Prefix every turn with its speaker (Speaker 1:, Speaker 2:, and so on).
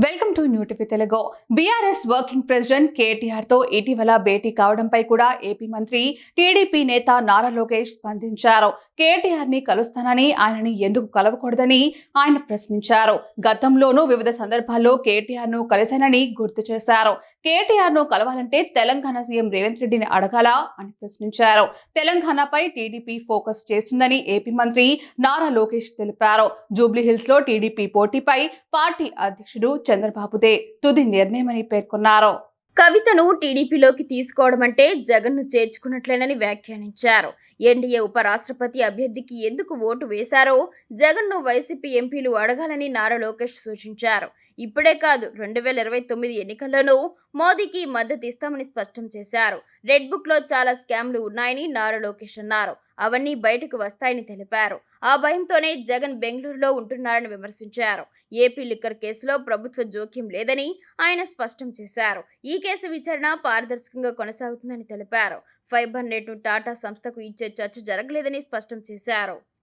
Speaker 1: Welcome to new TV Telugu. BRS working president KTR తో ఇటీవల భేటీ కావడంపై కూడా ఏపీ మంత్రి టీడీపీ నేత నారా లోకేష్ స్పందించారు. కేటీఆర్ ని కలుస్తానని ఆయనని ఎందుకు కలవకూడదని ఆయన ప్రశ్నించారు. గతంలోనూ వివిధ సందర్భాల్లో కేటీఆర్ ను కలిశానని గుర్తు చేశారు. కేటీఆర్ ను కలవాలంటే తెలంగాణ సీఎం రేవంత్ రెడ్డిని అడగాలా అని ప్రశ్నించారు. తెలంగాణపై టీడీపీ ఫోకస్ చేస్తుందని ఏపీ మంత్రి నారా లోకేష్ తెలిపారు. జూబ్లీహిల్స్ లో టీడీపీ పోటీపై పార్టీ అధ్యక్షుడు చంద్రబాబుదే తుది నిర్ణయమని పేర్కొన్నారు.
Speaker 2: కవితను టీడీపీలోకి తీసుకోవడం అంటే జగన్ను చేర్చుకున్నట్లేనని వ్యాఖ్యానించారు. ఎన్డీఏ ఉపరాష్ట్రపతి అభ్యర్థికి ఎందుకు ఓటు వేశారో జగన్ను వైసీపీ ఎంపీలు అడగాలని నారా లోకేష్ సూచించారు. ఇప్పుడే కాదు, 2029 ఎన్నికల్లోనూ మోదీకి మద్దతు ఇస్తామని స్పష్టం చేశారు. రెడ్ బుక్ లో చాలా స్కామ్లు ఉన్నాయని నారా లోకేష్ అన్నారు. అవన్నీ బయటకు వస్తాయని తెలిపారు. ఆ భయంతోనే జగన్ బెంగళూరులో ఉంటున్నారని విమర్శించారు. ఏపీ లిక్కర్ కేసులో ప్రభుత్వ జోక్యం లేదని ఆయన స్పష్టం చేశారు. ఈ కేసు విచారణ పారదర్శకంగా కొనసాగుతుందని తెలిపారు. ఫైబర్ నెట్ను టాటా సంస్థకు ఇచ్చే చర్చ జరగలేదని స్పష్టం చేశారు.